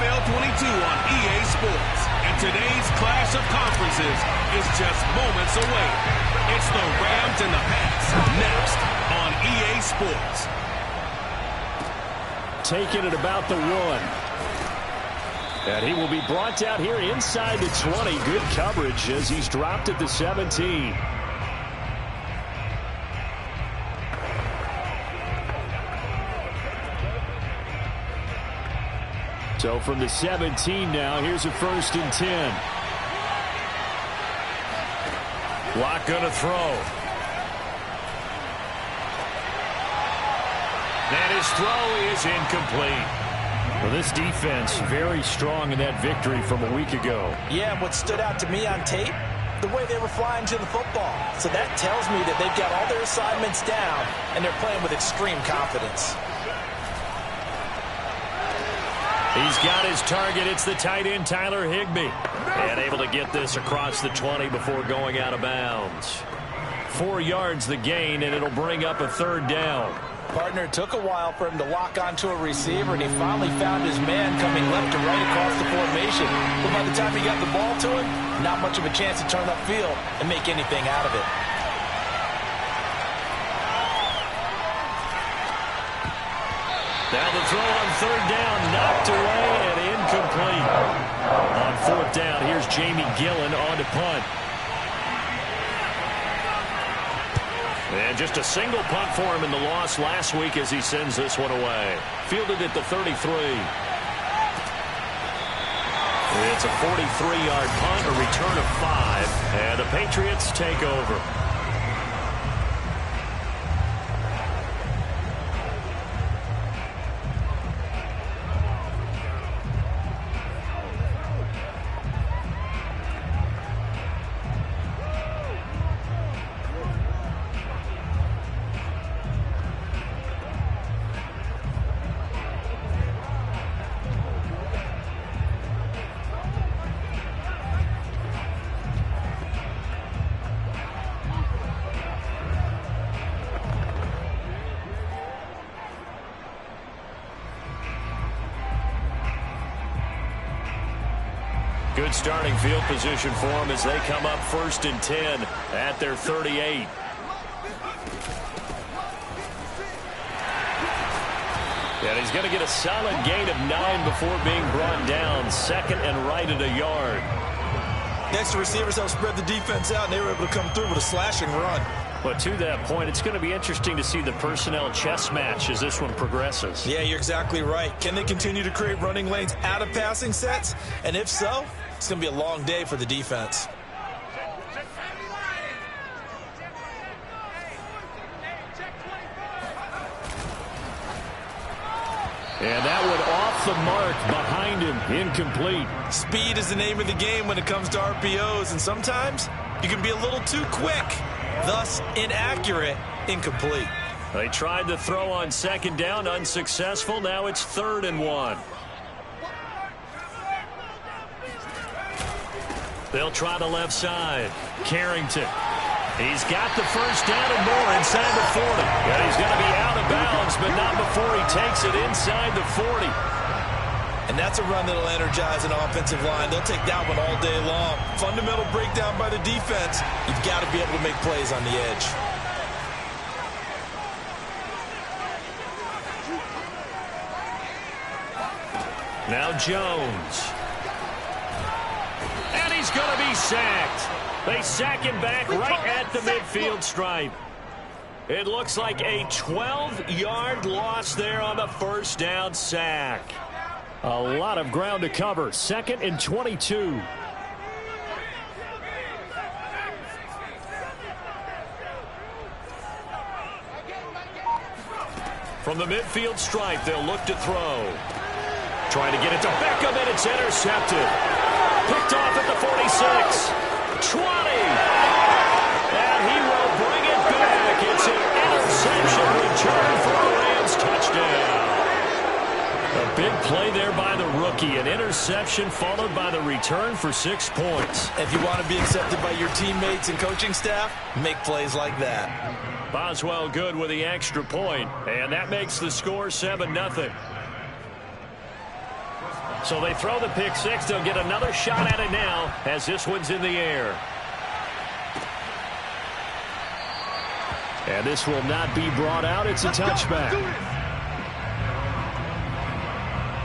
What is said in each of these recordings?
NFL 22 on EA Sports. And today's clash of conferences is just moments away. It's the Rams and the Pats next on EA Sports. Taking it about the 1. And he will be brought down here inside the 20. Good coverage as he's dropped at the 17. So from the 17 now, here's a 1st and 10. Lock going to throw. And his throw is incomplete. Well, this defense very strong in that victory from a week ago. Yeah, and what stood out to me on tape, the way they were flying to the football. So that tells me that they've got all their assignments down, and they're playing with extreme confidence. He's got his target. It's the tight end, Tyler Higbee. And able to get this across the 20 before going out of bounds. 4 yards the gain, and it'll bring up a 3rd down. Partner, it took a while for him to lock onto a receiver, and he finally found his man coming left to right across the formation. But by the time he got the ball to him, not much of a chance to turn upfield and make anything out of it. Now the throw on 3rd down, knocked away and incomplete. On 4th down, here's Jamie Gillen on to punt. And just a single punt for him in the loss last week as he sends this one away. Fielded at the 33. It's a 43-yard punt, a return of 5, and the Patriots take over. Good starting field position for them as they come up 1st and 10 at their 38. And he's going to get a solid gain of 9 before being brought down. 2nd and right at a yard. Next, the receivers help spread the defense out, and they were able to come through with a slashing run. But to that point, it's going to be interesting to see the personnel chess match as this one progresses. Yeah, you're exactly right. Can they continue to create running lanes out of passing sets? And if so, it's going to be a long day for the defense. And that one off the mark behind him, incomplete. Speed is the name of the game when it comes to RPOs, and sometimes you can be a little too quick, thus inaccurate, incomplete. They tried to throw on 2nd down, unsuccessful. Now it's 3rd and 1. They'll try the left side. Carrington. He's got the 1st down and more inside the 40. And he's going to be out of bounds, but not before he takes it inside the 40. And that's a run that'll energize an offensive line. They'll take that one all day long. Fundamental breakdown by the defense. You've got to be able to make plays on the edge. Now Jones. And he's going to be sacked. They sack him back right at the midfield stripe. It looks like a 12-yard loss there on the 1st down sack. A lot of ground to cover. 2nd and 22. From the midfield stripe, they'll look to throw. Trying to get it to Beckham, and it's intercepted. Picked off at the 46. 20. And he will bring it back. It's an interception return for a Rams touchdown. A big play there by the rookie. An interception followed by the return for 6 points. If you want to be accepted by your teammates and coaching staff, make plays like that. Boswell good with the extra point, and that makes the score 7-0. So they throw the pick six. They'll get another shot at it now as this one's in the air. And this will not be brought out. It's a touchback.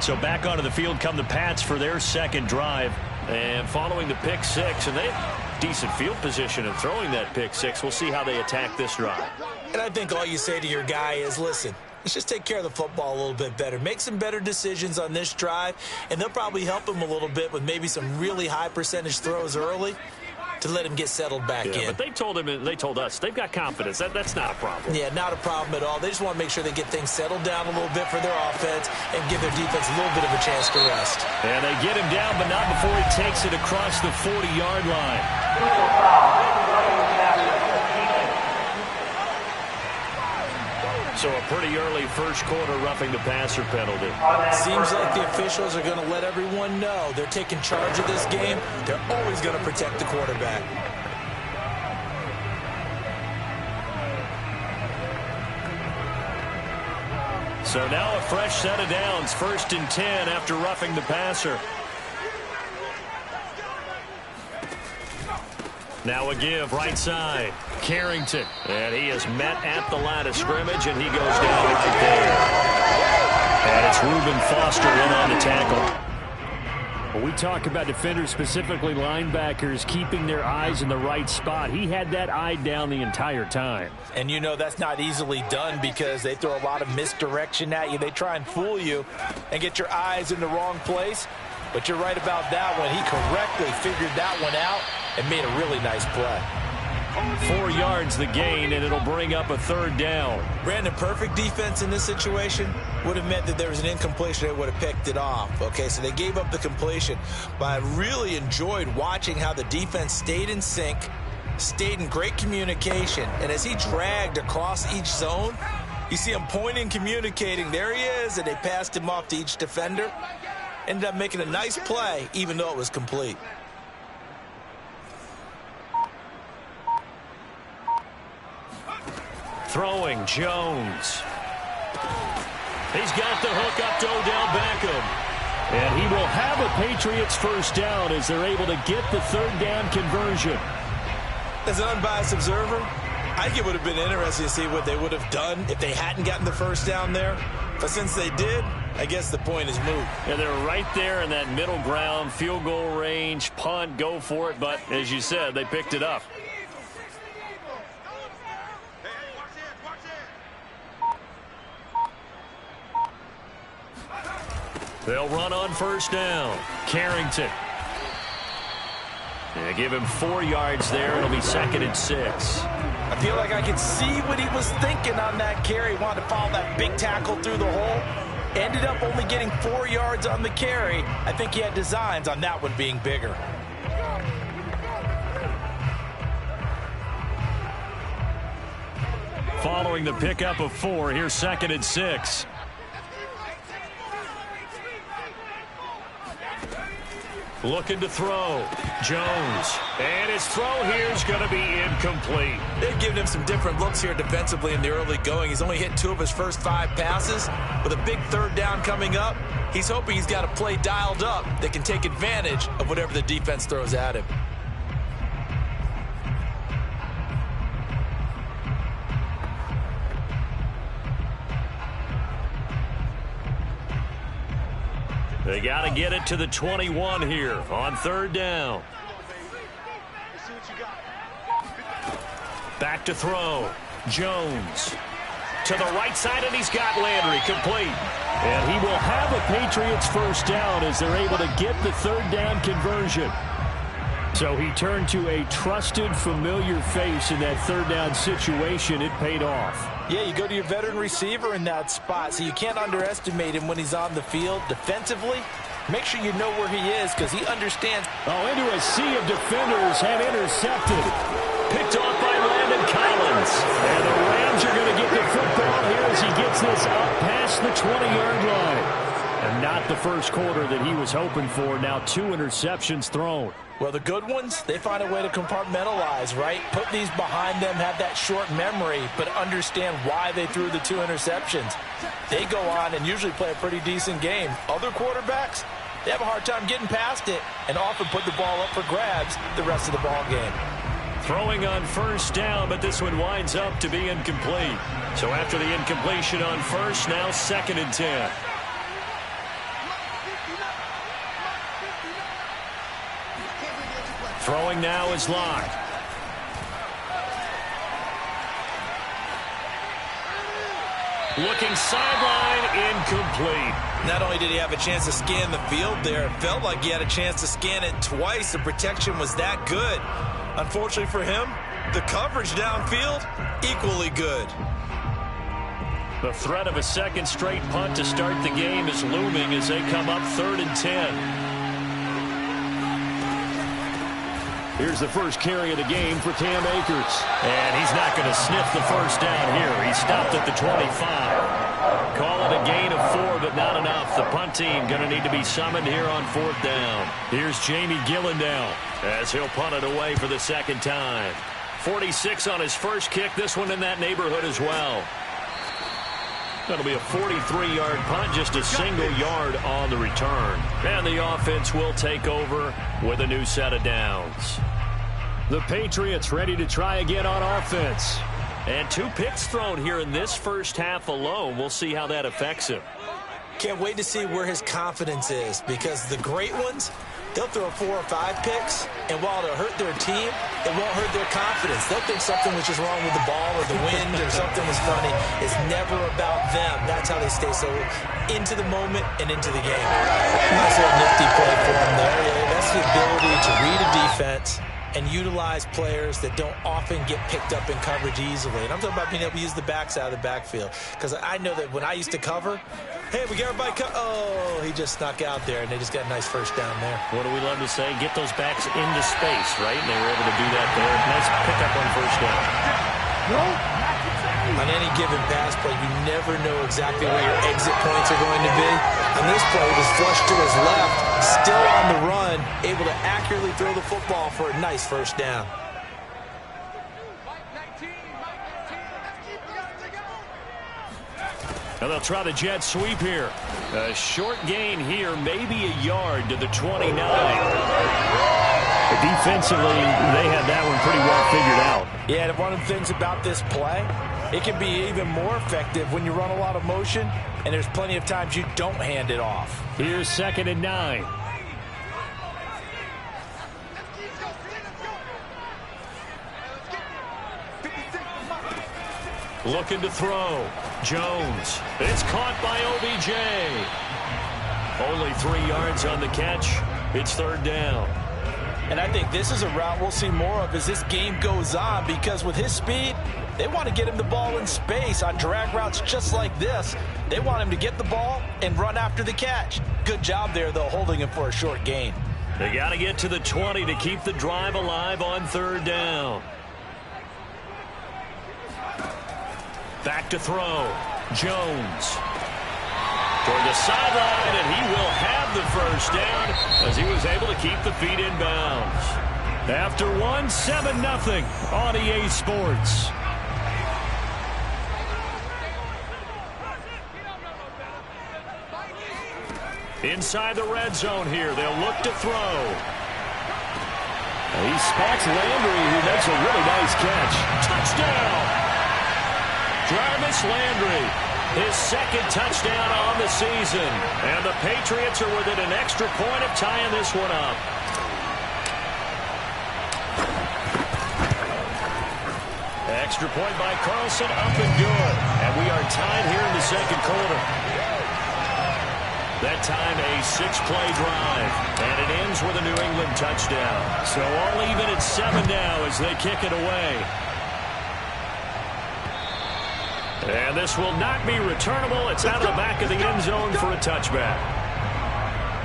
So back onto the field come the Pats for their second drive. And following the pick six, and they have decent field position in throwing that pick six. We'll see how they attack this drive. And I think all you say to your guy is, listen, let's just take care of the football a little bit better. Make some better decisions on this drive, and they'll probably help him a little bit with maybe some really high percentage throws early to let him get settled back in. But they told him, and they told us, they've got confidence. That's not a problem. Yeah, not a problem at all. They just want to make sure they get things settled down a little bit for their offense and give their defense a little bit of a chance to rest. And they get him down, but not before he takes it across the 40-yard line. So a pretty early first quarter roughing the passer penalty. Seems like the officials are going to let everyone know they're taking charge of this game. They're always going to protect the quarterback. So now a fresh set of downs, 1st and 10 after roughing the passer. Now a give, right side. Carrington. And he is met at the line of scrimmage, and he goes down right there. And it's Reuben Foster in on the tackle. Well, we talk about defenders, specifically linebackers, keeping their eyes in the right spot. He had that eye down the entire time. And you know that's not easily done because they throw a lot of misdirection at you. They try and fool you and get your eyes in the wrong place. But you're right about that one. He correctly figured that one out and made a really nice play. 4 yards the gain, and it'll bring up a 3rd down. Brandon, perfect defense in this situation would have meant that there was an incompletion. They would have picked it off. Okay, so they gave up the completion. But I really enjoyed watching how the defense stayed in sync, stayed in great communication. And as he dragged across each zone, you see him pointing, communicating. There he is, and they passed him off to each defender. Ended up making a nice play, even though it was complete. Throwing, Jones. He's got the hook up to Odell Beckham. And he will have a Patriots first down as they're able to get the 3rd down conversion. As an unbiased observer, I think it would have been interesting to see what they would have done if they hadn't gotten the first down there. But since they did, I guess the point is moot. Yeah, they're right there in that middle ground, field goal range, punt, go for it. But as you said, they picked it up. They'll run on first down. Carrington. They give him 4 yards there. It'll be 2nd and 6. I feel like I could see what he was thinking on that carry. Wanted to follow that big tackle through the hole. Ended up only getting 4 yards on the carry. I think he had designs on that one being bigger. Following the pickup of 4, here's 2nd and 6. Looking to throw. Jones. And his throw here is going to be incomplete. They've given him some different looks here defensively in the early going. He's only hit 2 of his first 5 passes. With a big 3rd down coming up, he's hoping he's got a play dialed up that can take advantage of whatever the defense throws at him. They got to get it to the 21 here on 3rd down. Back to throw. Jones. To the right side, and he's got Landry complete. And he will have a Patriots first down as they're able to get the 3rd down conversion. So he turned to a trusted, familiar face in that 3rd down situation. It paid off. Yeah, you go to your veteran receiver in that spot, so you can't underestimate him when he's on the field. Defensively, make sure you know where he is because he understands. Oh, into a sea of defenders and intercepted. Picked off by Landon Collins. And the Rams are going to get the football here as he gets this up past the 20-yard line. And not the first quarter that he was hoping for. Now 2 interceptions thrown. Well, the good ones, they find a way to compartmentalize, right? Put these behind them, have that short memory, but understand why they threw the 2 interceptions. They go on and usually play a pretty decent game. Other quarterbacks, they have a hard time getting past it and often put the ball up for grabs the rest of the ball game. Throwing on first down, but this one winds up to be incomplete. So after the incompletion on first, now 2nd and 10. Throwing now is locked. Looking sideline, incomplete. Not only did he have a chance to scan the field there, it felt like he had a chance to scan it twice. The protection was that good. Unfortunately for him, the coverage downfield, equally good. The threat of a second straight punt to start the game is looming as they come up 3rd and 10. Here's the first carry of the game for Cam Akers. And he's not going to sniff the first down here. He stopped at the 25. Call it a gain of 4, but not enough. The punt team going to need to be summoned here on 4th down. Here's Jamie Gillen now as he'll punt it away for the second time. 46 on his first kick. This one in that neighborhood as well. That'll be a 43-yard punt, just a single yard on the return. And the offense will take over with a new set of downs. The Patriots ready to try again on offense. And 2 picks thrown here in this first half alone. We'll see how that affects him. Can't wait to see where his confidence is, because the great ones, they'll throw 4 or 5 picks, and while it'll hurt their team, it won't hurt their confidence. They'll think something was just wrong with the ball or the wind or something was funny. It's never about them. That's how they stay so into the moment and into the game. Nice little nifty play for them there. Yeah, that's the ability to read a defense and utilize players that don't often get picked up in coverage easily. And I'm talking about being able to use the backs out of the backfield. Because I know that when I used to cover, hey, we got everybody oh, he just snuck out there, and they just got a nice first down there. What do we love to say? Get those backs into space, right? And they were able to do that there. Nice pickup on first down. On any given pass play, you never know exactly where your exit points are going to be. On this play, it was flushed to his left, still on the run, able to accurately throw the football for a nice first down. And they'll try the jet sweep here. A short gain here, maybe a yard to the 29. Defensively, they had that one pretty well figured out. Yeah, and one of the things about this play, it can be even more effective when you run a lot of motion, and there's plenty of times you don't hand it off. Here's 2nd and 9. Looking to throw. Jones. It's caught by OBJ. Only 3 yards on the catch. It's 3rd down. And I think this is a route we'll see more of as this game goes on, because with his speed, they want to get him the ball in space on drag routes just like this. They want him to get the ball and run after the catch. Good job there, though, holding him for a short gain. They got to get to the 20 to keep the drive alive on 3rd down. Back to throw. Jones. Toward the sideline, and he will have the first down as he was able to keep the feet in bounds. After 7-0 on EA Sports. Inside the red zone here, they'll look to throw. He spots Landry, who makes a really nice catch. Touchdown! Jarvis Landry, his 2nd touchdown on the season. And the Patriots are within an extra point of tying this one up. Extra point by Carlson, up and good. And we are tied here in the 2nd quarter. That time a 6-play drive. And it ends with a New England touchdown. So all even at 7 now as they kick it away. And this will not be returnable. It's out of the back of the end zone for a touchback.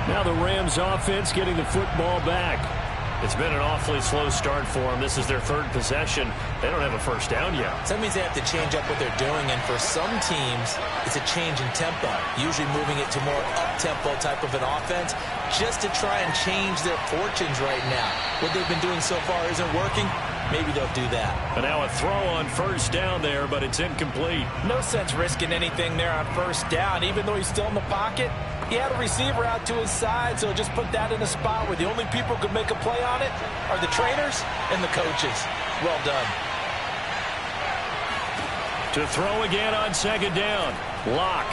Now the Rams offense getting the football back. It's been an awfully slow start for them. This is their 3rd possession. They don't have a first down yet. So that means they have to change up what they're doing, and for some teams, it's a change in tempo, usually moving it to more up-tempo type of an offense, just to try and change their fortunes right now. What they've been doing so far isn't working. maybe they'll do that. And now a throw on first down there, but it's incomplete. No sense risking anything there on first down. Even though he's still in the pocket, he had a receiver out to his side, so just put that in a spot where the only people who can make a play on it are the trainers and the coaches. Well done. To throw again on second down. Lock.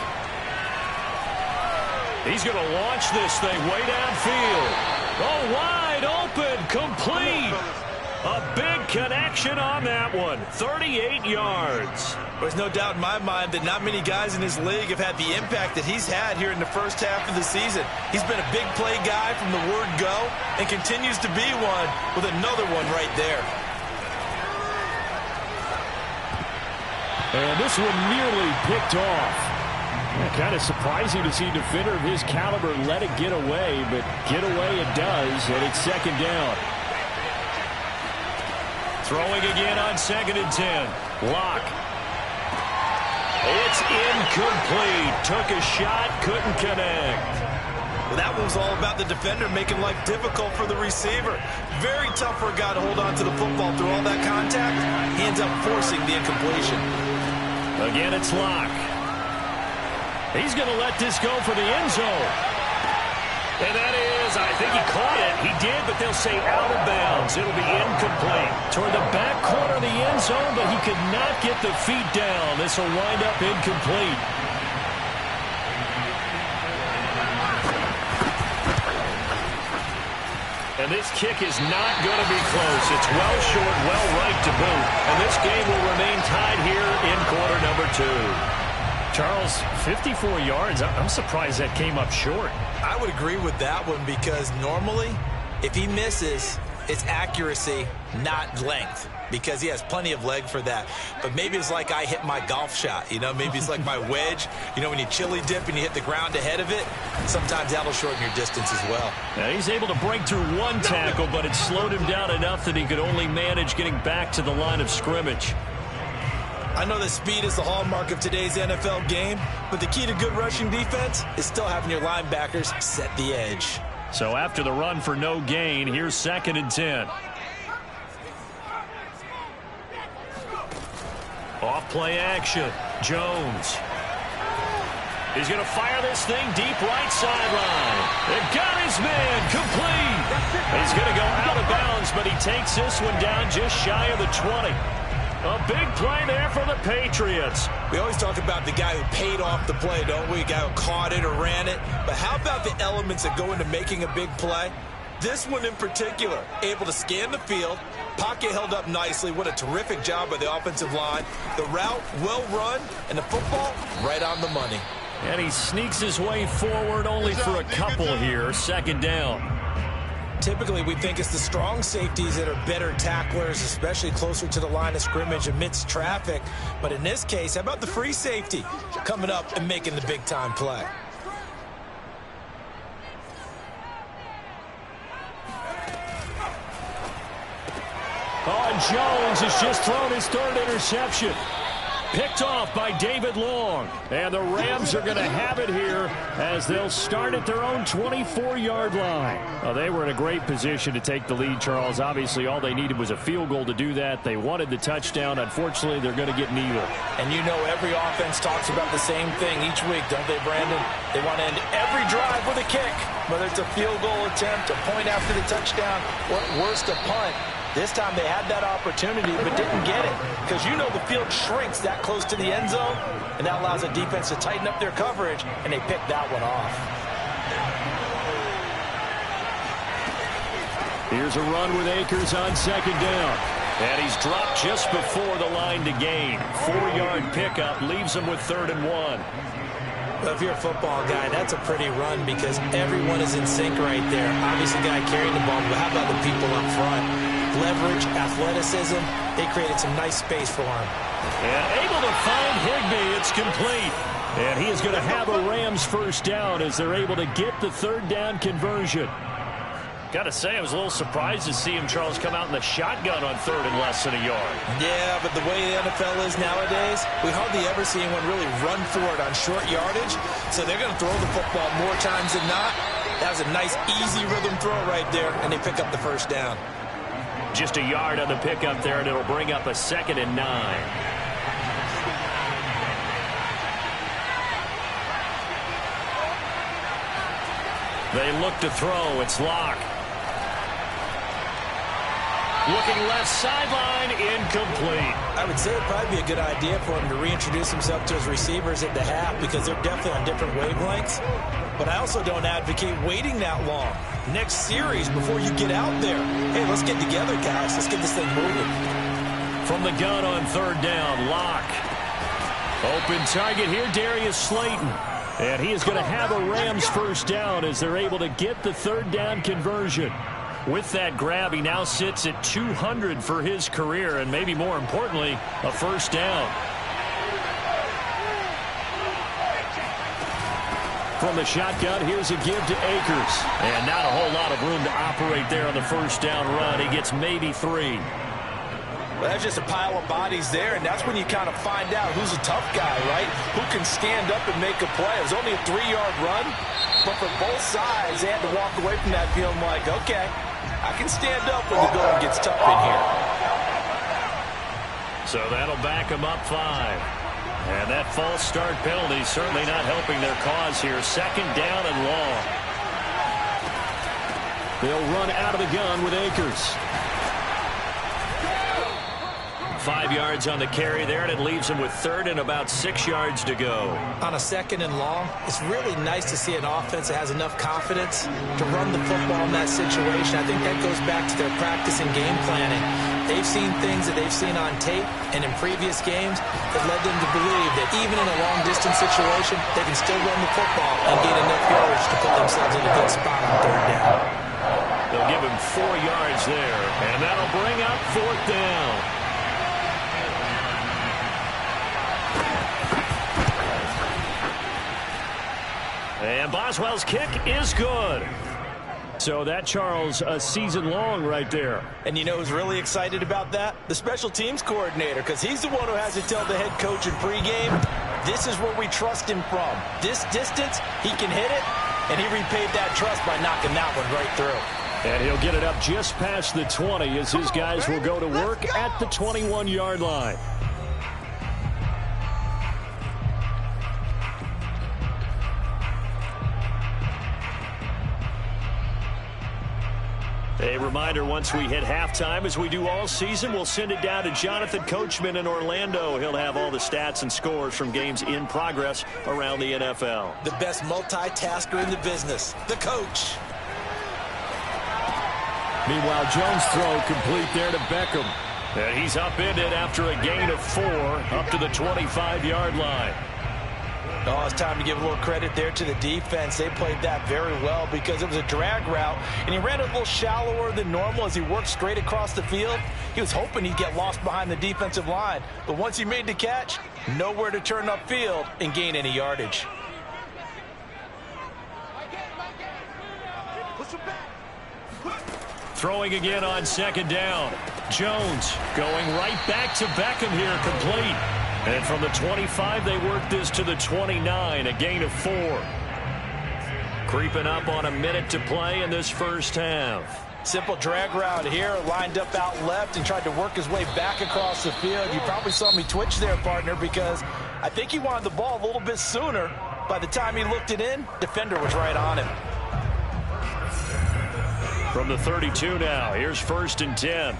He's going to launch this thing way downfield. Oh, wide open, complete. A big connection on that one. 38 yards. There's no doubt in my mind that not many guys in this league have had the impact that he's had here in the first half of the season. He's been a big play guy from the word go and continues to be one with another one right there. And this one nearly picked off. Kind of surprising to see a defender of his caliber let it get away, but get away it does, and it's second down. Throwing again on 2nd and 10. Lock. It's incomplete. Took a shot, couldn't connect. Well, that one was all about the defender making life difficult for the receiver. Very tough for a guy to hold on to the football through all that contact. He ends up forcing the incompletion. Again, it's Lock. He's going to let this go for the end zone. And that is, I think he caught it. He did, but they'll say out of bounds. It'll be incomplete. Toward the back corner of the end zone, but he could not get the feet down. This will wind up incomplete. And this kick is not going to be close. It's well short, well right to boot. And this game will remain tied here in quarter number 2. Charles, 54 yards. I'm surprised that came up short. I would agree with that one because normally, if he misses, it's accuracy, not length, because he has plenty of leg for that. But maybe it's like I hit my golf shot, you know? Maybe it's like my wedge. You know, when you chili dip and you hit the ground ahead of it, sometimes that'll shorten your distance as well. Now, he's able to break through one tackle, but it slowed him down enough that he could only manage getting back to the line of scrimmage. I know that speed is the hallmark of today's NFL game, but the key to good rushing defense is still having your linebackers set the edge. So after the run for no gain, here's 2nd and 10. Off play action. Jones. He's going to fire this thing deep right sideline. It got his man complete. He's going to go out of bounds, but he takes this one down just shy of the 20. A big play there for the Patriots. We always talk about the guy who paid off the play, don't we? A guy who caught it or ran it. But how about the elements that go into making a big play? This one in particular, able to scan the field, pocket held up nicely. What a terrific job by the offensive line. The route, well run, and the football, right on the money. And he sneaks his way forward only for a couple here. 2nd down. Typically, we think it's the strong safeties that are better tacklers, especially closer to the line of scrimmage amidst traffic. But in this case, how about the free safety coming up and making the big-time play? Oh, and Jones has just thrown his 3rd interception. Picked off by David Long. And the Rams are going to have it here as they'll start at their own 24-yard line. Well, they were in a great position to take the lead, Charles. Obviously, all they needed was a field goal to do that. They wanted the touchdown. Unfortunately, they're going to get neither. And you know every offense talks about the same thing each week, don't they, Brandon? They want to end every drive with a kick, whether it's a field goal attempt, a point after the touchdown, or worse, a punt. This time they had that opportunity but didn't get it because you know the field shrinks that close to the end zone, and that allows the defense to tighten up their coverage, and they picked that one off. Here's a run with Akers on 2nd down. And he's dropped just before the line to gain. 4-yard pickup leaves him with 3rd and 1. Well, if you're a football guy, that's a pretty run because everyone is in sync right there. Obviously, the guy carrying the ball, but how about the people up front? Leverage, athleticism, they created some nice space for him. And able to find Higbee. It's complete. And he is going to have a Rams 1st down as they're able to get the 3rd down conversion. Got to say, I was a little surprised to see him, Charles, come out in the shotgun on 3rd and less than a yard. Yeah, but the way the NFL is nowadays, we hardly ever see anyone really run for it on short yardage. So they're going to throw the football more times than not. That was a nice, easy rhythm throw right there, and they pick up the 1st down. Just a yard on the pickup there, and it'll bring up a 2nd and 9. They look to throw. It's Locke. Looking left sideline, incomplete. I would say it'd probably be a good idea for him to reintroduce himself to his receivers at the half because they're definitely on different wavelengths. But I also don't advocate waiting that long. Next series before you get out there. Hey, let's get together, guys. Let's get this thing moving. From the gun on 3rd down, Locke. Open target here, Darius Slayton. And he is going to have a Rams first down as they're able to get the 3rd down conversion. With that grab, he now sits at 200 for his career, and maybe more importantly, a first down. From the shotgun, here's a give to Akers. And not a whole lot of room to operate there on the first down run. He gets maybe 3. Well, that's just a pile of bodies there, and that's when you kind of find out who's a tough guy, right? Who can stand up and make a play. It was only a 3-yard run, but for both sides, they had to walk away from that feeling like, okay, I can stand up when the going gets tough in here. So that'll back them up 5. And that false start penalty certainly not helping their cause here. 2nd down and long. They'll run out of the gun with Akers. 5 yards on the carry there, and it leaves him with 3rd and about 6 yards to go. On a 2nd and long, it's really nice to see an offense that has enough confidence to run the football in that situation. I think that goes back to their practice and game planning. They've seen things that they've seen on tape and in previous games that led them to believe that even in a long-distance situation, they can still run the football and gain enough yardage to put themselves in a good spot on 3rd down. They'll give him 4 yards there, and that'll bring up 4th down. And Boswell's kick is good. So that, Charles, a season long right there. And you know who's really excited about that? The special teams coordinator, because he's the one who has to tell the head coach in pregame, this is where we trust him from. This distance, he can hit it, and he repaid that trust by knocking that one right through. And he'll get it up just past the 20 as his guys will go to work at the 21-yard line. A reminder, once we hit halftime, as we do all season, we'll send it down to Jonathan Coachman in Orlando. He'll have all the stats and scores from games in progress around the NFL. The best multitasker in the business, the coach. Meanwhile, Jones' throw complete there to Beckham. And he's upended after a gain of 4 up to the 25-yard line. Oh, it's time to give a little credit there to the defense. They played that very well because it was a drag route, and he ran a little shallower than normal as he worked straight across the field. He was hoping he'd get lost behind the defensive line, but once he made the catch, nowhere to turn upfield and gain any yardage. Throwing again on 2nd down. Jones going right back to Beckham here, complete. And from the 25, they work this to the 29, a gain of 4. Creeping up on a minute to play in this first half. Simple drag route here, lined up out left and tried to work his way back across the field. You probably saw me twitch there, partner, because I think he wanted the ball a little bit sooner. By the time he looked it in, defender was right on him. From the 32 now, here's 1st and 10.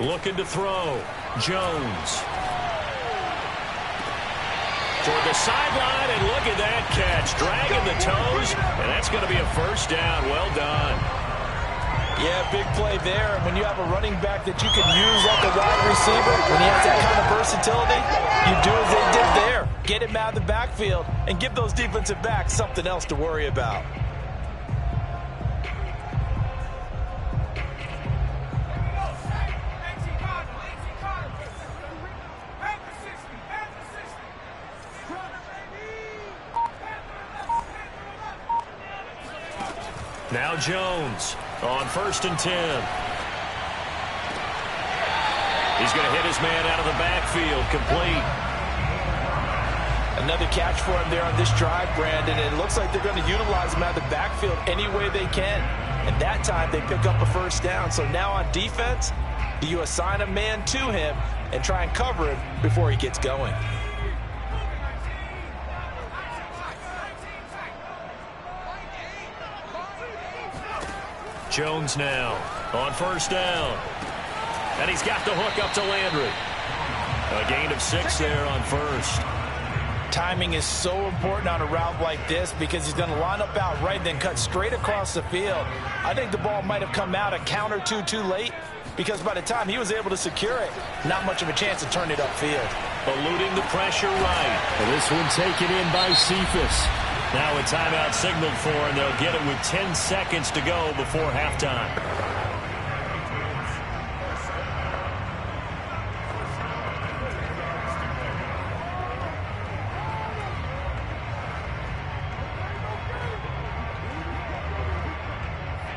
Looking to throw. Jones. Toward the sideline, and look at that catch. Dragging the toes, and that's going to be a first down. Well done. Yeah, big play there. And when you have a running back that you can use like a wide receiver, when he has that kind of versatility, you do as they did there. Get him out of the backfield and give those defensive backs something else to worry about. Now Jones on 1st and 10. He's going to hit his man out of the backfield, complete. Another catch for him there on this drive, Brandon. And it looks like they're going to utilize him out of the backfield any way they can. And that time they pick up a first down. So now on defense, do you assign a man to him and try and cover him before he gets going? Jones now on first down. And he's got the hook up to Landry. A gain of 6 there on first. Timing is so important on a route like this because he's going to line up out right, then cut straight across the field. I think the ball might have come out a count or two too late because by the time he was able to secure it, not much of a chance to turn it upfield. Eluding the pressure right. And this one taken in by Cephas. Now a timeout signaled for, and they'll get it with 10 seconds to go before halftime.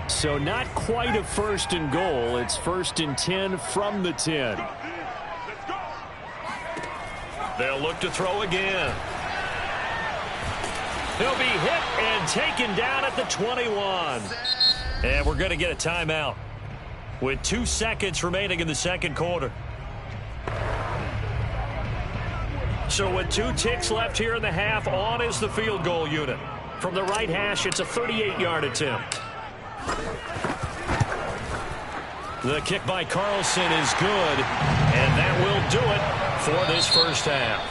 So not quite a first and goal. It's 1st and 10 from the 10. They'll look to throw again. He'll be hit and taken down at the 21. And we're going to get a timeout with 2 seconds remaining in the second quarter. So with 2 ticks left here in the half, on is the field goal unit. From the right hash, it's a 38-yard attempt. The kick by Carlson is good, and that will do it for this first half.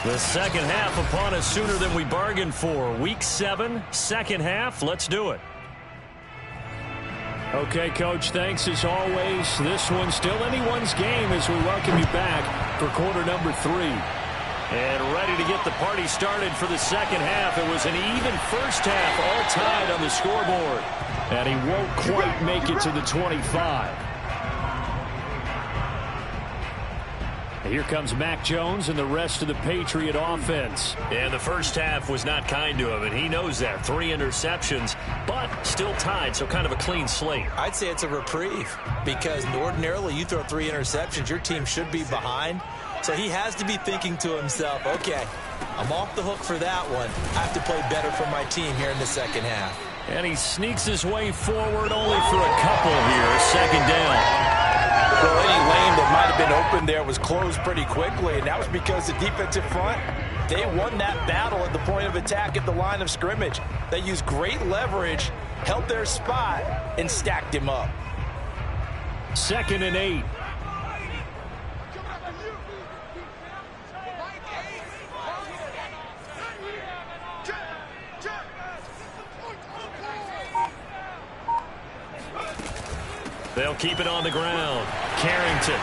The second half upon us sooner than we bargained for. Week 7, second half. Let's do it. Okay, Coach, thanks as always. This one's still anyone's game as we welcome you back for quarter number 3. And ready to get the party started for the second half. It was an even first half, all tied on the scoreboard. And he won't quite make it to the 25. Here comes Mac Jones and the rest of the Patriot offense. And the first half was not kind to him, and he knows that. 3 interceptions, but still tied, so kind of a clean slate. I'd say it's a reprieve because ordinarily you throw 3 interceptions, your team should be behind. So he has to be thinking to himself, okay, I'm off the hook for that one. I have to play better for my team here in the second half. And he sneaks his way forward only for a couple here. Second down. Well, any lane that might have been open there was closed pretty quickly, and that was because the defensive front, they won that battle at the point of attack at the line of scrimmage. They used great leverage, held their spot, and stacked him up. 2nd and 8. They'll keep it on the ground. Carrington.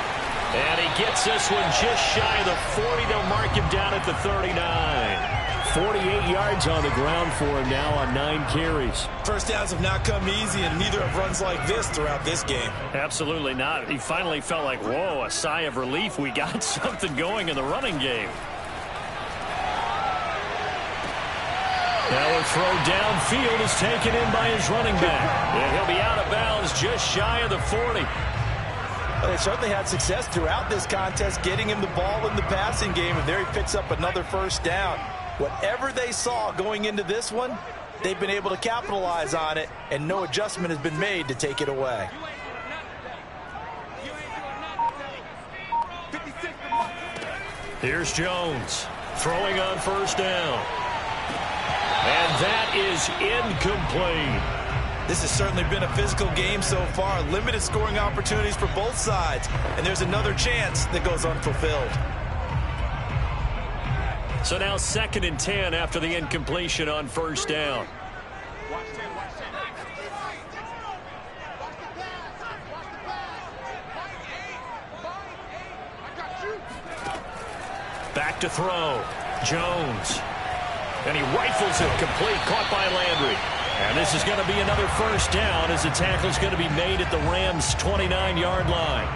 And he gets this one just shy of the 40. They'll mark him down at the 39. 48 yards on the ground for him now on 9 carries. First downs have not come easy, and neither have runs like this throughout this game. Absolutely not. He finally felt like, whoa, a sigh of relief. We got something going in the running game. Now a throw downfield is taken in by his running back. And he'll be out of bounds just shy of the 40. Well, they certainly had success throughout this contest getting him the ball in the passing game, and there he picks up another first down. Whatever they saw going into this one, they've been able to capitalize on it, and no adjustment has been made to take it away. Here's Jones throwing on first down. And that is incomplete. This has certainly been a physical game so far. Limited scoring opportunities for both sides. And there's another chance that goes unfulfilled. So now 2nd and 10 after the incompletion on first down. Back to throw. Jones. And he rifles it complete, caught by Landry. And this is going to be another first down as the tackle's going to be made at the Rams' 29-yard line.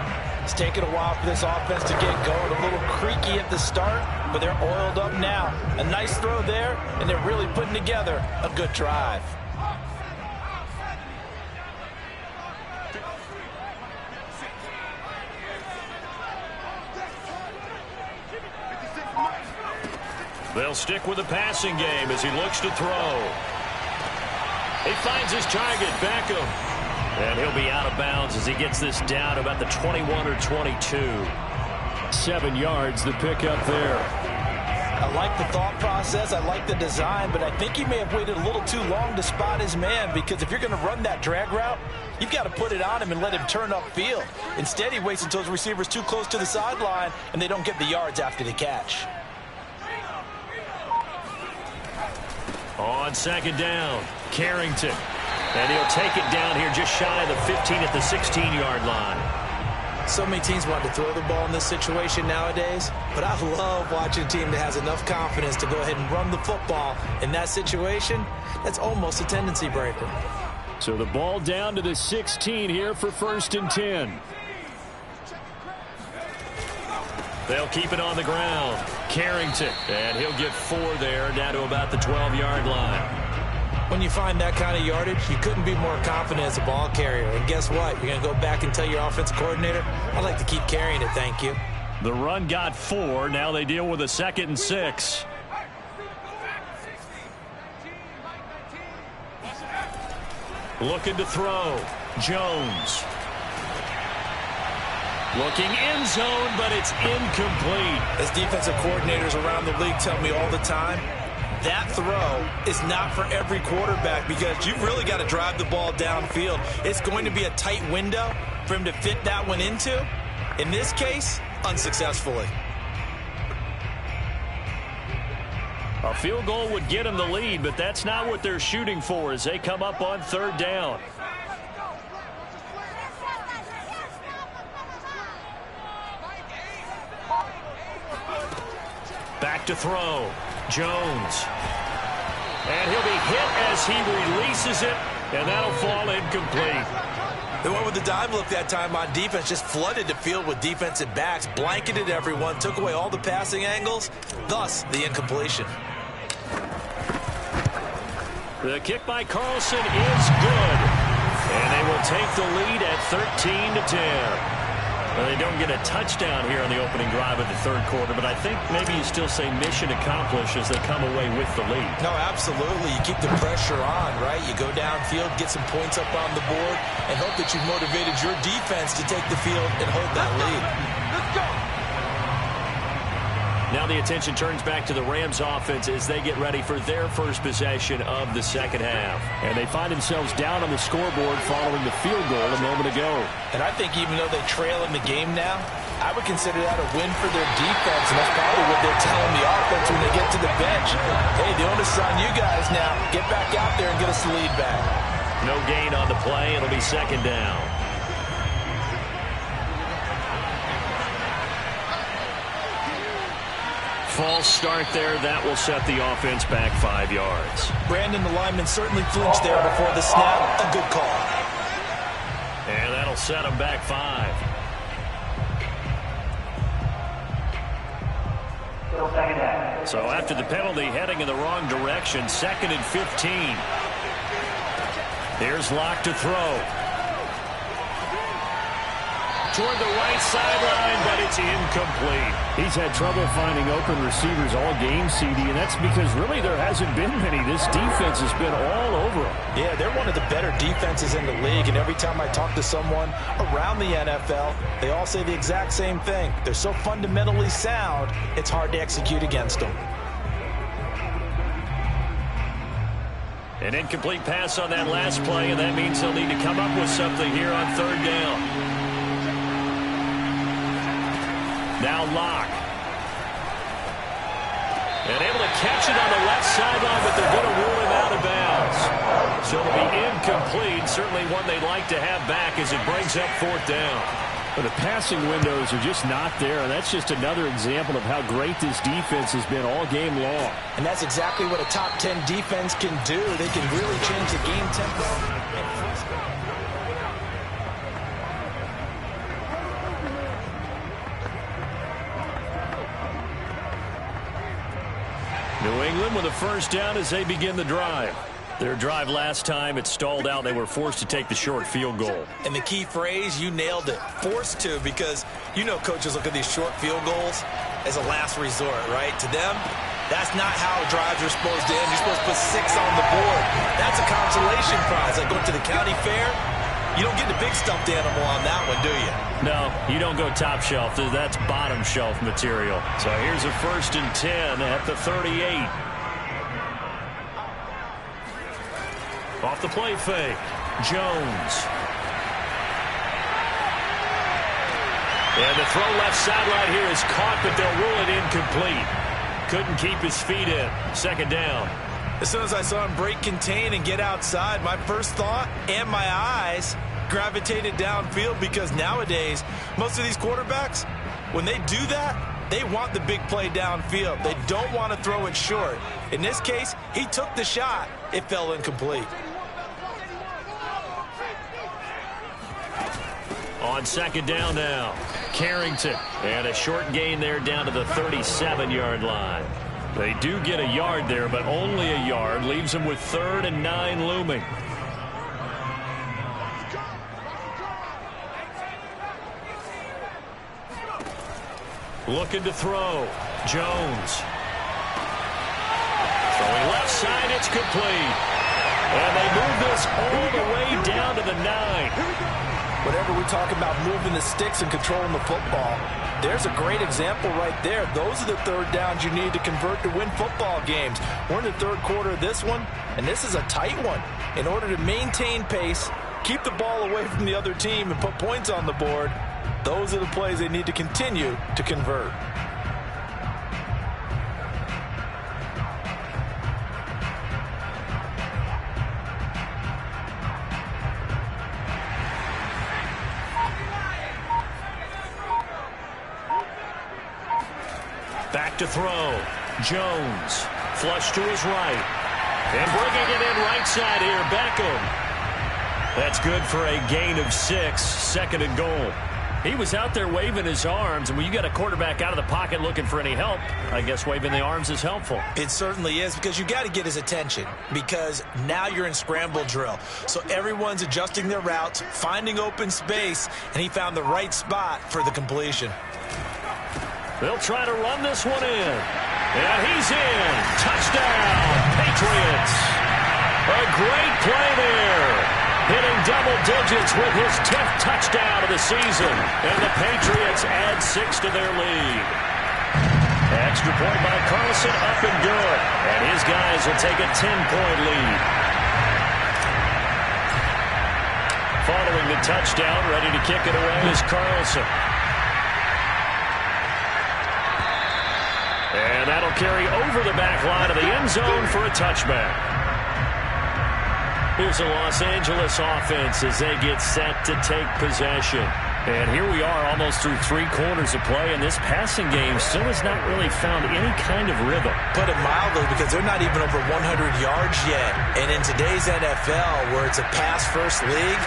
It's taken a while for this offense to get going. A little creaky at the start, but they're oiled up now. A nice throw there, and they're really putting together a good drive. They'll stick with the passing game as he looks to throw. He finds his target, Beckham. And he'll be out of bounds as he gets this down about the 21 or 22. 7 yards, the pickup there. I like the thought process. I like the design, but I think he may have waited a little too long to spot his man, because if you're going to run that drag route, you've got to put it on him and let him turn upfield. Instead, he waits until his receiver's too close to the sideline, and they don't get the yards after the catch. On second down, Carrington. And he'll take it down here just shy of the 15 at the 16-yard line. So many teams want to throw the ball in this situation nowadays, but I love watching a team that has enough confidence to go ahead and run the football. In that situation, that's almost a tendency breaker. So the ball down to the 16 here for 1st and 10. They'll keep it on the ground. Carrington, and he'll get 4 there, down to about the 12-yard line. When you find that kind of yardage, you couldn't be more confident as a ball carrier. And guess what? You're going to go back and tell your offensive coordinator, I'd like to keep carrying it, thank you. The run got 4. Now they deal with a 2nd and 6. Looking to throw. Jones. Looking end zone, but it's incomplete. As defensive coordinators around the league tell me all the time, that throw is not for every quarterback, because you've really got to drive the ball downfield. It's going to be a tight window for him to fit that one into. In this case, unsuccessfully. A field goal would get him the lead, but that's not what they're shooting for as they come up on 3rd down. Back to throw. Jones. And he'll be hit as he releases it, and that'll fall incomplete. They went with the dive look that time on defense, just flooded the field with defensive backs, blanketed everyone, took away all the passing angles, thus the incompletion. The kick by Carlson is good, and they will take the lead at 13-10. Well, they don't get a touchdown here on the opening drive of the 3rd quarter, but I think maybe you still say mission accomplished as they come away with the lead. No, absolutely. You keep the pressure on, right? You go downfield, get some points up on the board, and hope that you've motivated your defense to take the field and hold that lead. Let's go! Now the attention turns back to the Rams offense as they get ready for their first possession of the 2nd half. And they find themselves down on the scoreboard following the field goal a moment ago. And I think even though they trail in the game now, I would consider that a win for their defense, and that's probably what they're telling the offense when they get to the bench. Hey, the onus is on you guys now. Get back out there and get us the lead back. No gain on the play. It'll be 2nd down. False start there. That will set the offense back 5 yards. Brandon, the lineman, certainly flinched there before the snap. A good call. And that'll set him back 5. So after the penalty, heading in the wrong direction, 2nd and 15. Here's Locke to throw. Toward the right sideline, but it's incomplete. He's had trouble finding open receivers all game, CD, and that's because really there hasn't been many. This defense has been all over them. Yeah, they're one of the better defenses in the league, and every time I talk to someone around the NFL, they all say the exact same thing. They're so fundamentally sound, it's hard to execute against them. An incomplete pass on that last play, and that means they'll need to come up with something here on 3rd down. Now Locke. And able to catch it on the left sideline, but they're going to rule him out of bounds. So it'll be incomplete. Certainly one they'd like to have back as it brings up 4th down. But the passing windows are just not there. And that's just another example of how great this defense has been all game long. And that's exactly what a top 10 defense can do. They can really change the game tempo. New England with a 1st down as they begin the drive. Their drive last time, it stalled out. They were forced to take the short field goal. And the key phrase, you nailed it, forced to, because you know coaches look at these short field goals as a last resort, right? To them, That's not how drives are supposed to end. You're supposed to put 6 on the board. That's a consolation prize. Like going to the county fair, you don't get the big stuffed animal on that one, do you? No, you don't go top shelf. That's bottom shelf material. So here's a 1st and 10 at the 38. Off the play fake, Jones. And the throw left sideline here is caught, but they'll rule it incomplete. Couldn't keep his feet in. 2nd down. As soon as I saw him break contain and get outside, my first thought and my eyes gravitated downfield, because nowadays, most of these quarterbacks, when they do that, they want the big play downfield. They don't want to throw it short. In this case, he took the shot. It fell incomplete. On 2nd down now, Carrington. And a short gain there down to the 37-yard line. They do get a yard there, but only a yard. Leaves them with 3rd and 9 looming. Looking to throw. Jones. Throwing left side, it's complete. And they move this all the way down to the 9. Whenever we talk about moving the sticks and controlling the football, there's a great example right there. Those are the 3rd downs you need to convert to win football games. We're in the 3rd quarter of this one, and this is a tight one. In order to maintain pace, keep the ball away from the other team, and put points on the board, those are the plays they need to continue to convert. Back to throw. Jones. Flush to his right. And bringing it in right side here, Beckham. That's good for a gain of 6. 2nd and goal. He was out there waving his arms, and when you got a quarterback out of the pocket looking for any help, I guess waving the arms is helpful. It certainly is, because you got to get his attention, because now you're in scramble drill. So everyone's adjusting their routes, finding open space, and he found the right spot for the completion. They'll try to run this one in. And he's in. Touchdown, Patriots. A great play there. Hitting double digits with his 10th touchdown of the season. And the Patriots add 6 to their lead. Extra point by Carlson, up and good. And his guys will take a 10-point lead. Following the touchdown, ready to kick it away is Carlson. And that'll carry over the back line of the end zone for a touchback. Here's the Los Angeles offense as they get set to take possession. And here we are almost through 3 quarters of play, and this passing game still has not really found any kind of rhythm. Put it mildly, because they're not even over 100 yards yet. And in today's NFL, where it's a pass-first league,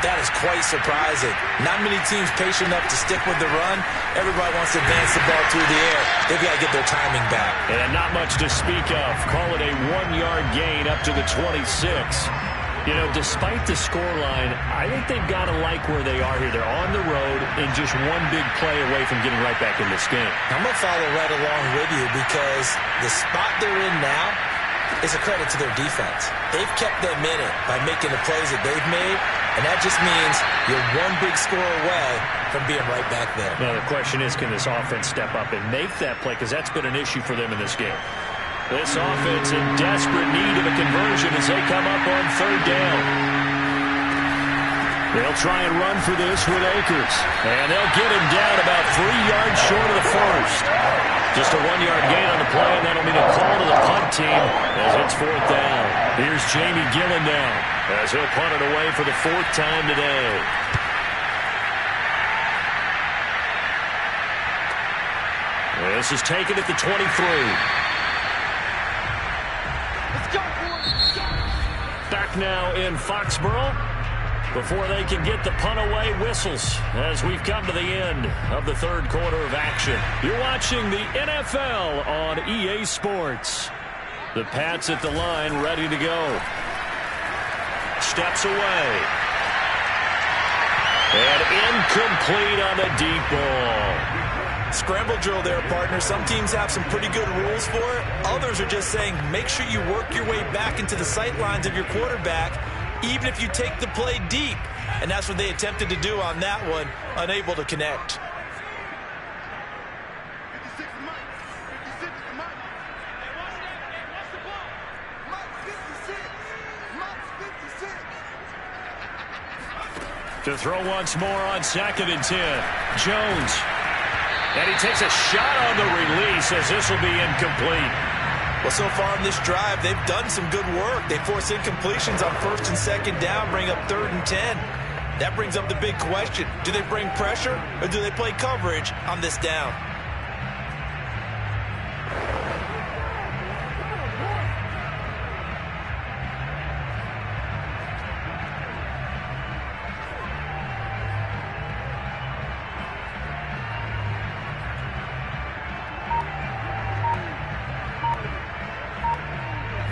that is quite surprising. Not many teams patient enough to stick with the run. Everybody wants to advance the ball through the air. They've got to get their timing back. And not much to speak of. Call it a 1-yard gain up to the 26. You know, despite the scoreline, I think they've got to like where they are here. They're on the road and just one big play away from getting right back in this game. I'm going to follow right along with you, because the spot they're in now is a credit to their defense. They've kept them in it by making the plays that they've made, and that just means you're one big score away from being right back there. Now, the question is, can this offense step up and make that play? Because that's been an issue for them in this game. This offense in desperate need of a conversion as they come up on 3rd down. They'll try and run for this with Akers. And they'll get him down about 3 yards short of the first. Just a 1-yard gain on the play, and that'll mean a call to the punt team as it's 4th down. Here's Jamie Gillen now as he'll punt it away for the 4th time today. This is taken at the 23. Back now in Foxborough before they can get the punt away. Whistles as we've come to the end of the 3rd quarter of action. You're watching the NFL on EA Sports. The Pats at the line, ready to go. Steps away. And incomplete on the deep ball. Scramble drill there, partner. Some teams have some pretty good rules for it. Others are just saying make sure you work your way back into the sight lines of your quarterback, even if you take the play deep. And that's what they attempted to do on that one, unable to connect. To throw once more on 2nd and 10. Jones. And he takes a shot on the release as this will be incomplete. Well, so far in this drive, they've done some good work. They force incompletions on 1st and 2nd down, bring up 3rd and 10. That brings up the big question. Do they bring pressure or do they play coverage on this down?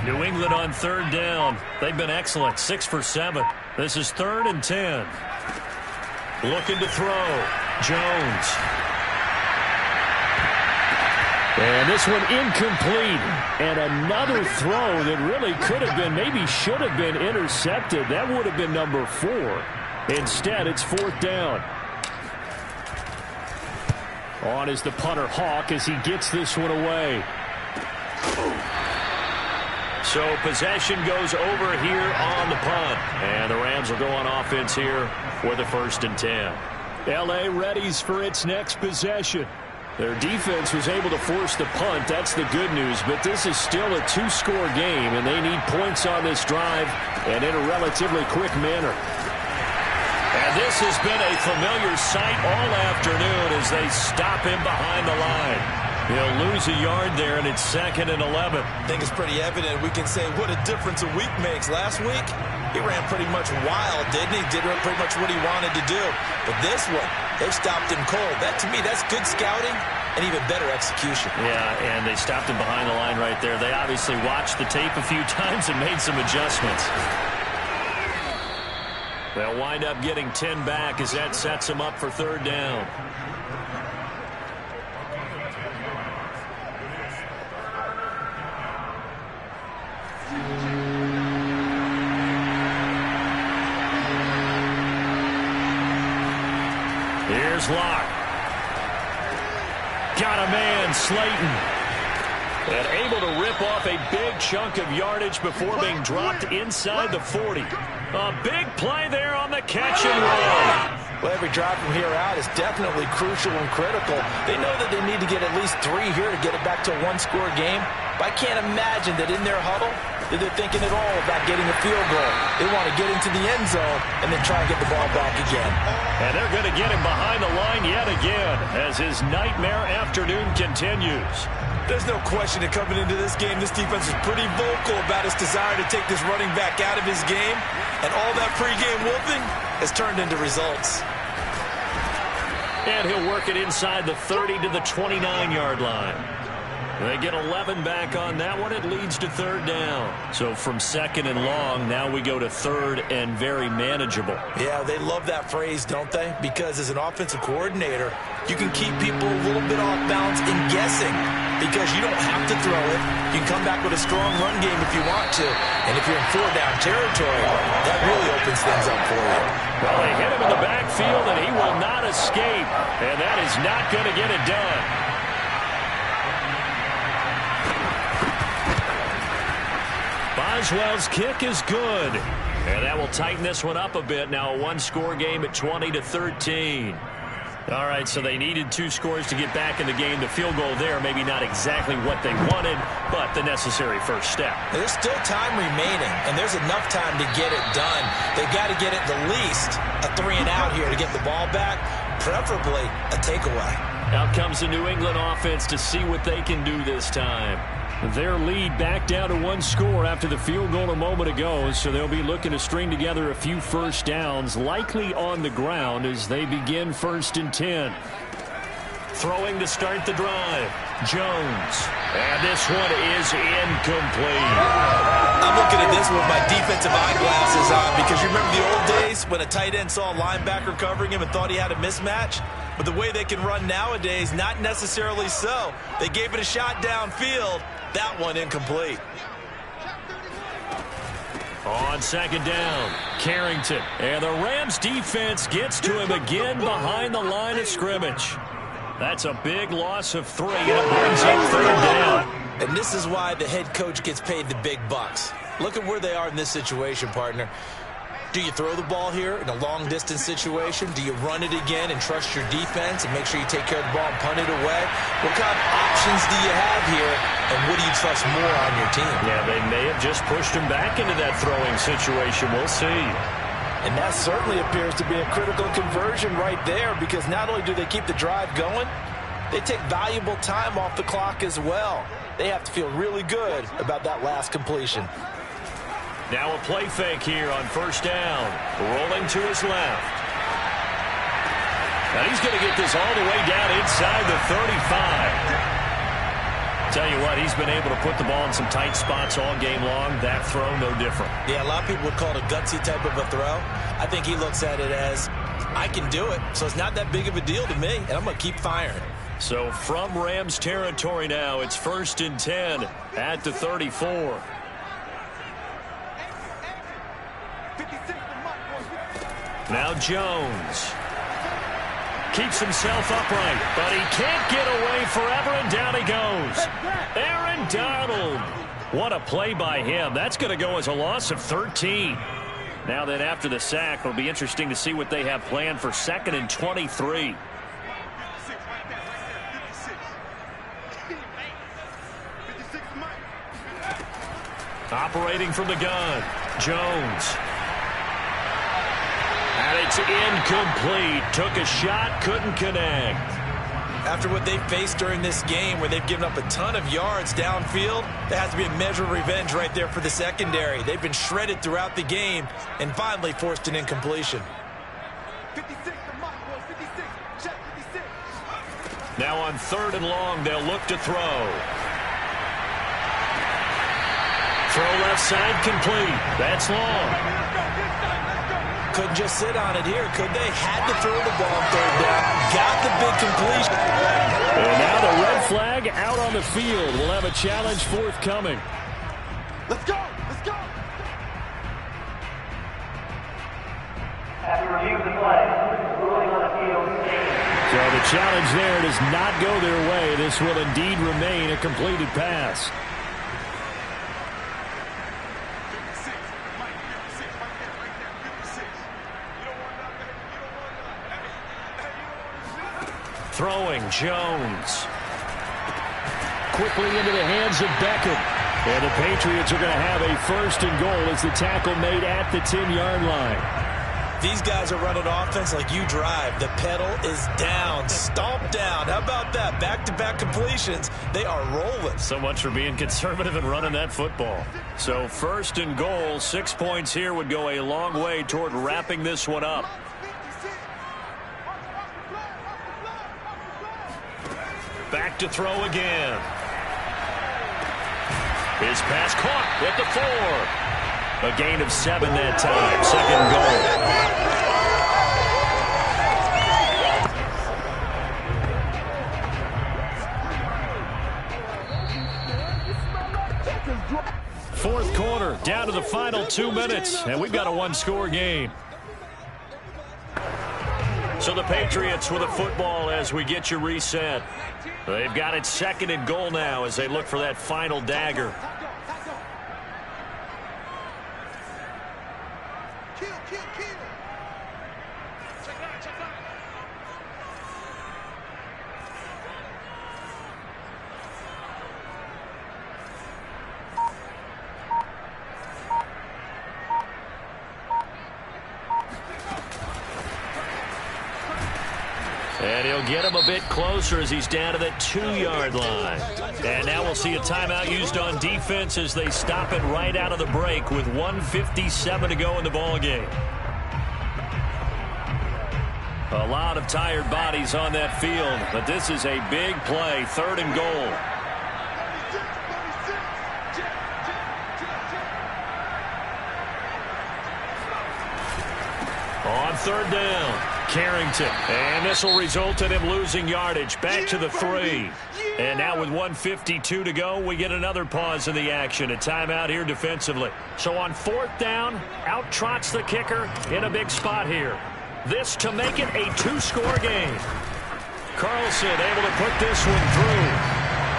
New England on 3rd down. They've been excellent, 6 for 7. This is 3rd and 10. Looking to throw. Jones. And this one incomplete. And another throw that really could have been, maybe should have been intercepted. That would have been number 4. Instead, it's 4th down. On is the punter Hawk as he gets this one away. So possession goes over here on the punt. And the Rams will go on offense here for the 1st and 10. L.A. readies for its next possession. Their defense was able to force the punt. That's the good news. But this is still a 2-score game, and they need points on this drive and in a relatively quick manner. And this has been a familiar sight all afternoon as they stop him behind the line. He'll lose a yard there, and it's 2nd and 11. I think it's pretty evident. We can say what a difference a week makes. Last week, he ran pretty much wild, didn't he? Did pretty much what he wanted to do. But this one, they've stopped him cold. That, to me, that's good scouting and even better execution. Yeah, and they stopped him behind the line right there. They obviously watched the tape a few times and made some adjustments. They'll wind up getting 10 back as that sets them up for 3rd down. Here's Locke. Got a man, Slayton. And able to rip off a big chunk of yardage before being dropped inside the 40. A big play there on the catch and run. Well, every drive from here out is definitely crucial and critical. They know that they need to get at least 3 here to get it back to a 1-score game. But I can't imagine that in their huddle that they're thinking at all about getting a field goal. They want to get into the end zone and then try and get the ball back again. And they're going to get him behind the line yet again as his nightmare afternoon continues. There's no question that coming into this game, this defense is pretty vocal about its desire to take this running back out of his game. And all that pregame whooping has turned into results. And he'll work it inside the 30 to the 29-yard line. They get 11 back on that one. It leads to 3rd down. So from 2nd and long, now we go to 3rd and very manageable. Yeah, they love that phrase, don't they? Because as an offensive coordinator, you can keep people a little bit off balance in guessing because you don't have to throw it. You can come back with a strong run game if you want to. And if you're in 4-down territory, that really opens things up for you. Well, they hit him in the backfield, and he will not escape. And that is not going to get it done. Boswell's kick is good. And that will tighten this one up a bit. Now a 1-score game at 20 to 13. All right, so they needed 2 scores to get back in the game. The field goal there, maybe not exactly what they wanted, but the necessary first step. There's still time remaining, and there's enough time to get it done. They've got to get at the least a 3-and-out here to get the ball back, preferably a takeaway. Out comes the New England offense to see what they can do this time. Their lead back down to 1 score after the field goal a moment ago, so they'll be looking to string together a few first downs, likely on the ground as they begin 1st and 10. Throwing to start the drive. Jones. And this one is incomplete. I'm looking at this with my defensive eyeglasses on because you remember the old days when a tight end saw a linebacker covering him and thought he had a mismatch? But the way they can run nowadays, not necessarily so. They gave it a shot downfield. That one incomplete. On second down, Carrington. And the Rams defense gets to him again behind the line of scrimmage. That's a big loss of 3, and it brings up third down. And this is why the head coach gets paid the big bucks. Look at where they are in this situation, partner. Do you throw the ball here in a long-distance situation? Do you run it again and trust your defense and make sure you take care of the ball and punt it away? What kind of options do you have here, and what do you trust more on your team? Yeah, they may have just pushed him back into that throwing situation. We'll see. And that certainly appears to be a critical conversion right there, because not only do they keep the drive going, they take valuable time off the clock as well. They have to feel really good about that last completion. Now a play fake here on first down. Rolling to his left. And he's going to get this all the way down inside the 35. Tell you what, he's been able to put the ball in some tight spots all game long. That throw, no different. Yeah, a lot of people would call it a gutsy type of a throw. I think he looks at it as, I can do it, so it's not that big of a deal to me, and I'm going to keep firing. So from Rams territory now, it's 1st and 10 at the 34. Now Jones keeps himself upright, but he can't get away forever, and down he goes. Aaron Donald. What a play by him. That's going to go as a loss of 13. Now then, after the sack, it'll be interesting to see what they have planned for 2nd and 23. Operating from the gun, Jones. And it's incomplete. Took a shot, couldn't connect. After what they've faced during this game, where they've given up a ton of yards downfield, there has to be a measure of revenge right there for the secondary. They've been shredded throughout the game and finally forced an incompletion. Now on 3rd and long, they'll look to throw. Throw left side complete. That's long. Couldn't just sit on it here, could they? Had to throw the ball on 3rd down. Got the big completion. And now the red flag out on the field. We'll have a challenge forthcoming. Let's go! Let's go! After review of the play, ruling on the field. So the challenge there does not go their way. This will indeed remain a completed pass. Throwing, Jones. Quickly into the hands of Beckham. And the Patriots are going to have a 1st and goal as the tackle made at the 10-yard line. These guys are running offense like you drive. The pedal is down, stomp down. How about that? Back-to-back completions. They are rolling. So much for being conservative and running that football. So 1st and goal, 6 points here would go a long way toward wrapping this one up. Back to throw again. His pass caught at the 4. A gain of 7 that time. 2nd goal. 4th quarter, down to the final 2 minutes, and we've got a 1-score game. So the Patriots with a football as we get you reset. They've got it 2nd and goal now as they look for that final dagger. And he'll get him a bit closer as he's down to the 2-yard line. And now we'll see a timeout used on defense as they stop it right out of the break with 1:57 to go in the ballgame. A lot of tired bodies on that field, but this is a big play, 3rd and goal. On 3rd down, Carrington. And this will result in him losing yardage. Back to the 3. And now with 1:52 to go, we get another pause in the action. A timeout here defensively. So on 4th down, out trots the kicker in a big spot here. This to make it a 2-score game. Carlson able to put this one through.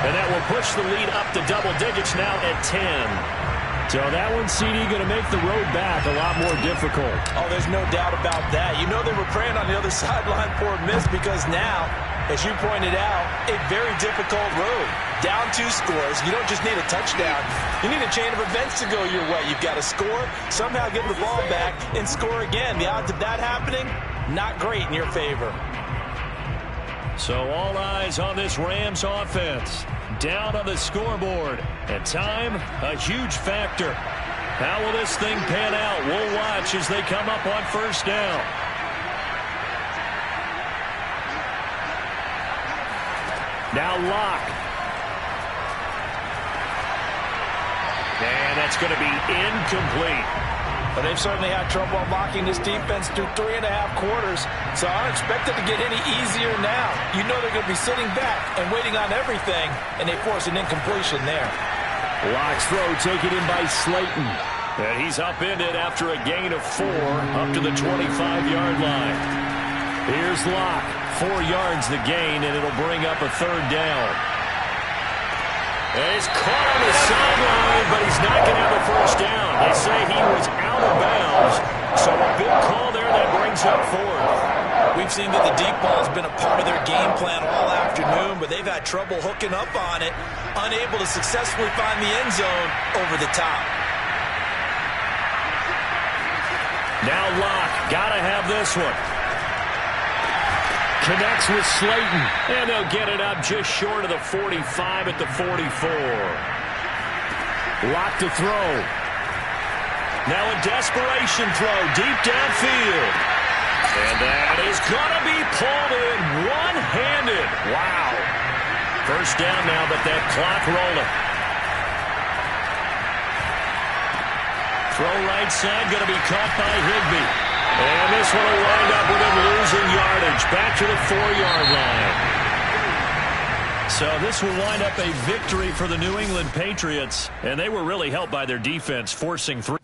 And that will push the lead up to double digits now at 10. So that one, CD, going to make the road back a lot more difficult. Oh, there's no doubt about that. You know they were praying on the other sideline for a miss because now, as you pointed out, a very difficult road. Down 2 scores. You don't just need a touchdown. You need a chain of events to go your way. You've got to score, somehow get the ball back, and score again. The odds of that happening, not great in your favor. So all eyes on this Rams offense. Down on the scoreboard. And time, a huge factor. How will this thing pan out? We'll watch as they come up on 1st down. Now Locke. And that's going to be incomplete. But they've certainly had trouble unlocking this defense through 3.5 quarters, so I don't expect it to get any easier now. You know they're going to be sitting back and waiting on everything, and they force an incompletion there. Locke's throw taken in by Slayton. And he's upended after a gain of 4 up to the 25-yard line. Here's Locke. 4 yards the gain, and it'll bring up a 3rd down. And he's caught on the sideline, but he's not going to have a 1st down. They say he was out of bounds, so a big call there that brings up 4th. We've seen that the deep ball has been a part of their game plan all afternoon, but they've had trouble hooking up on it, unable to successfully find the end zone over the top. Now Locke, got to have this one. Connects with Slayton. And they'll get it up just short of the 45 at the 44. Locke to throw. Now a desperation throw deep downfield. And that is going to be pulled in one-handed. Wow. 1st down now, but that clock rolling. Throw right side, going to be caught by Higbee. And this one will wind up with him losing yardage. Back to the 4-yard line. So this will wind up a victory for the New England Patriots. And they were really helped by their defense, forcing 3.